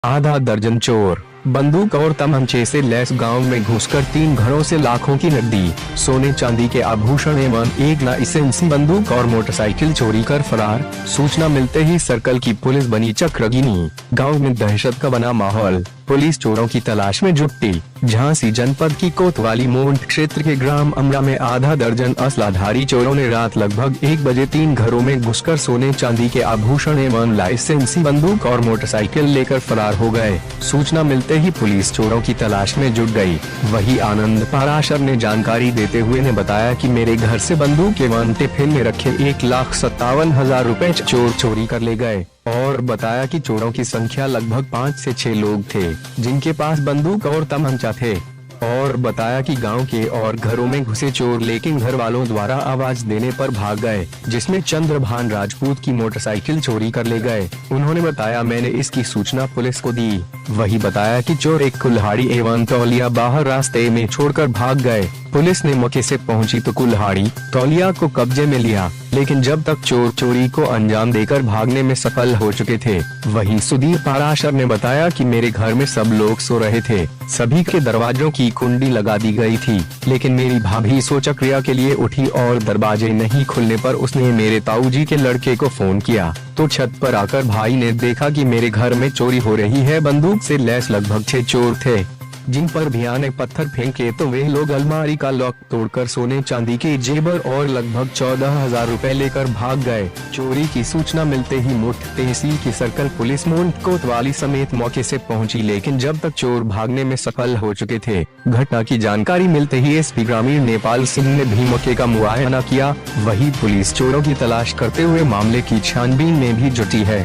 आधा दर्जन चोर बंदूक और तमंचे से लैस गांव में घुसकर 3 घरों से लाखों की नकदी, सोने चांदी के आभूषण एवं एक लाइसेंसी बंदूक और मोटरसाइकिल चोरी कर फरार। सूचना मिलते ही सर्कल की पुलिस बनी चक्रगिनी। गांव में दहशत का बना माहौल। पुलिस चोरों की तलाश में जुटी। झांसी जनपद की कोतवाली मोड़ क्षेत्र के ग्राम अमरा में आधा दर्जन असलाधारी चोरों ने रात लगभग 1 बजे 3 घरों में घुसकर सोने चांदी के आभूषण एवं लाइसेंसी बंदूक और मोटरसाइकिल लेकर फरार हो गए। सूचना मिलते ही पुलिस चोरों की तलाश में जुट गई। वही आनंद पाराशर ने जानकारी देते हुए ने बताया कि मेरे घर से बंदूक एवं टिफिन में रखे 1,57,000 रुपए चोर चोरी कर ले गए और बताया कि चोरों की संख्या लगभग 5 से 6 लोग थे, जिनके पास बंदूक और तमंचा थे। और बताया कि गांव के और घरों में घुसे चोर लेकिन घर वालों द्वारा आवाज देने पर भाग गए, जिसमें चंद्रभान राजपूत की मोटरसाइकिल चोरी कर ले गए। उन्होंने बताया, मैंने इसकी सूचना पुलिस को दी। वही बताया कि चोर एक कुल्हाड़ी एवं तौलिया बाहर रास्ते में छोड़कर भाग गए। पुलिस ने मौके से पहुंची तो कुल्हाड़ी तौलिया को कब्जे में लिया, लेकिन जब तक चोर चोरी को अंजाम देकर भागने में सफल हो चुके थे। वहीं सुधीर पाराशर ने बताया कि मेरे घर में सब लोग सो रहे थे, सभी के दरवाजों की कुंडी लगा दी गई थी, लेकिन मेरी भाभी शौचक्रिया के लिए उठी और दरवाजे नहीं खुलने पर उसने मेरे ताऊजी के लड़के को फोन किया तो छत पर आकर भाई ने देखा कि मेरे घर में चोरी हो रही है। बंदूक से लैस लगभग 6 चोर थे, जिन पर भयानक पत्थर फेंके तो वे लोग अलमारी का लॉक तोड़कर सोने चांदी के जेवर और लगभग 14,000 रुपए लेकर भाग गए। चोरी की सूचना मिलते ही मुठ तहसील की सर्कल पुलिस मोड़ कोतवाली समेत मौके से पहुंची, लेकिन जब तक चोर भागने में सफल हो चुके थे। घटना की जानकारी मिलते ही एसपी ग्रामीण नेपाल सिंह ने भी मौके का मुआयना किया। वही पुलिस चोरों की तलाश करते हुए मामले की छानबीन में भी जुटी है।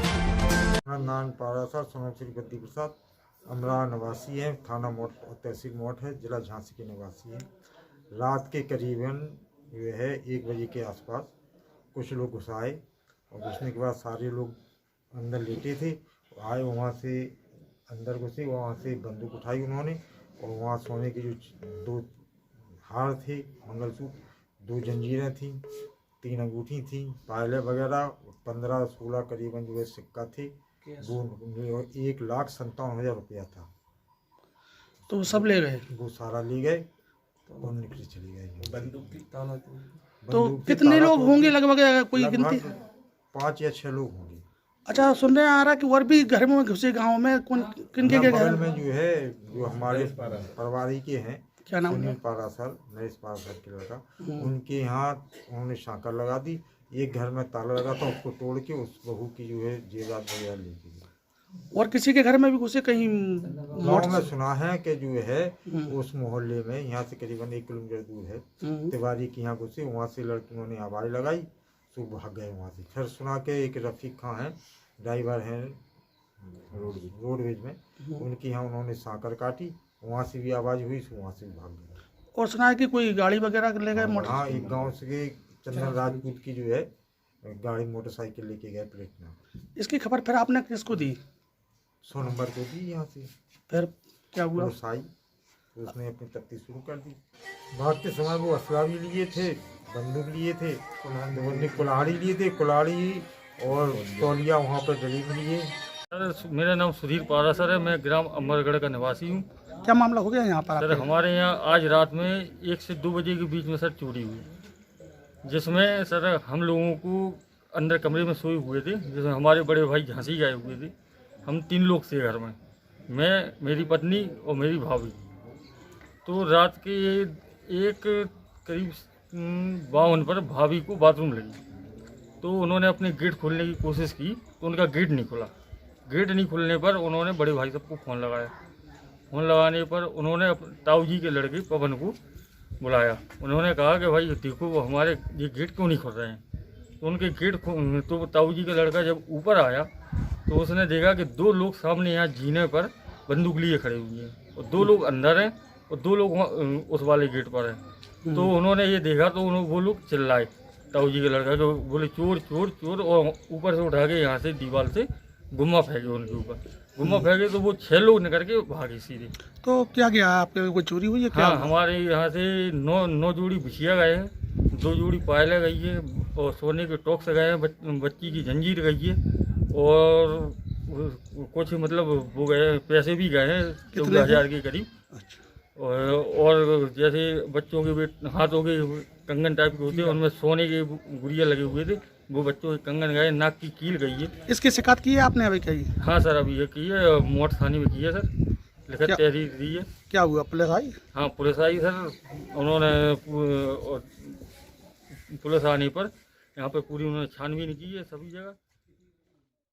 नाम पारासर सोनाक्षी गद्दी प्रसाद अमरा निवासी है, थाना मोट तहसील मोट है, जिला झांसी के निवासी है। रात के करीबन जो है 1 बजे के आसपास कुछ लोग घुस आए और घुसने के बाद सारे लोग अंदर लेटे थे। आए वहाँ से अंदर घुसे, वहाँ से बंदूक उठाई उन्होंने और वहाँ सोने के जो 2 हार थे, मंगलसूत्र, 2 जंजीरें थी, 3 अंगूठी थी, पायलें वगैरह 15-16 करीबन जो है सिक्का थे, वो 1,57,000 रुपया था। तो सब ले गए? वो सारा ले गए और निकले चले गए। बंदूक की ताला तो कितने लोग होंगे लगभग, कोई गिनती? 5 या 6 लोग होंगे। अच्छा, सुनने आ रहा कि और भी घर में घुसे गांव में, कौन किनके के घर में जो है, जो हमारे परिवार के हैं, क्या नाम? सुनील पारासर, नरेश पारासर के लड़का, उनके यहाँ उन्होंने शाकर लगा दी। एक घर में ताला लगा था, उसको तोड़ के उस बहू की जो है जेवरात वगैरह ले गई। और किसी के घर में भी घुसे कहीं? गाँव में सुना है कि जो है उस मोहल्ले में, यहाँ से करीबन 1 किलोमीटर दूर है, तिवारी के यहाँ घुसे, वहाँ से लड़कियों ने आवाज़ लगाई तो भाग गए वहाँ से। फिर सुना के एक रफीक खां है, ड्राइवर हैं रोडवेज में, उनके यहाँ उन्होंने सांकर काटी, वहाँ से भी आवाज़ हुई तो वहाँ से भी भाग गए। और सुना है कि कोई गाड़ी वगैरह ले गए? हाँ, एक गाँव से चंदन राजपूत की जो है गाड़ी मोटरसाइकिल लेके गए प्लेटना। इसकी खबर फिर आपने किसको दी? 100 नंबर को दी यहाँ से। फिर क्या हुआ? साई उसने अपनी तफ्तीश शुरू कर दी। भागते समय वो असला भी लिए थे, बंदूक लिए थे, कुल्हाड़ी लिए थे, कुल्हाड़ी और तौलिया वहाँ पर डली लिए। मेरा नाम सुधीर पारासर है, मैं ग्राम अमरगढ़ का निवासी हूँ। क्या मामला हो गया यहाँ पर? सर, हमारे यहाँ आज रात में 1 से 2 बजे के बीच में सर चोरी हुई, जिसमें सर हम लोगों को अंदर कमरे में सोए हुए थे, जिसमें हमारे बड़े भाई झांसी गए हुए थे। हम 3 लोग थे घर में, मैं, मेरी पत्नी और मेरी भाभी। तो रात के 1 करीब 52 पर भाभी को बाथरूम लगी, तो उन्होंने अपने गेट खोलने की कोशिश की तो उनका गेट नहीं खुला। गेट नहीं खुलने पर उन्होंने बड़े भाई साहब को फ़ोन लगाया। फ़ोन लगाने पर उन्होंने ताऊ जी के लड़के पवन को बुलाया। उन्होंने कहा कि भाई देखो, वो हमारे ये गेट क्यों नहीं खुल रहे हैं। तो उनके गेट तो ताऊ जी का लड़का जब ऊपर आया तो उसने देखा कि 2 लोग सामने यहाँ जीने पर बंदूक लिए खड़े हुए हैं और 2 लोग अंदर हैं और 2 लोग उस वाले गेट पर हैं। तो उन्होंने ये देखा तो वो लोग चिल्लाए, ताऊ जी के लड़का जो बोले चोर चोर चोर, और ऊपर से उठा के यहाँ से दीवार से गुम्मा फेंके उनके ऊपर। गुम्मा फेंके तो वो 6 लोग निकल के भागे सीधे। तो क्या गया आपके, कोई चोरी हुई है क्या? हाँ, हमारे यहाँ से 9 जोड़ी बिछिया गए हैं, 2 जोड़ी पायलें गई है और सोने के टॉक्स गए हैं, बच्ची की जंजीर गई है और कुछ मतलब वो गए, पैसे भी गए हैं कितने 14,000 के करीब। अच्छा। और जैसे बच्चों के हाथों के कंगन टाइप के होते हैं, उनमें सोने के गुड़िया लगे हुए थे, वो बच्चों के कंगन गए, नाक की कील गई है। इसकी शिकायत की है आपने अभी कही? हाँ सर, अभी ये की है, मोटर थाने में की है सर, लिखित क्या- तहरीर दी है। क्या हुआ, पुलिस आई? हाँ पुलिस आई सर, उन्होंने पुलिस आने पर यहाँ पे पूरी उन्होंने छानबीन की है सभी जगह।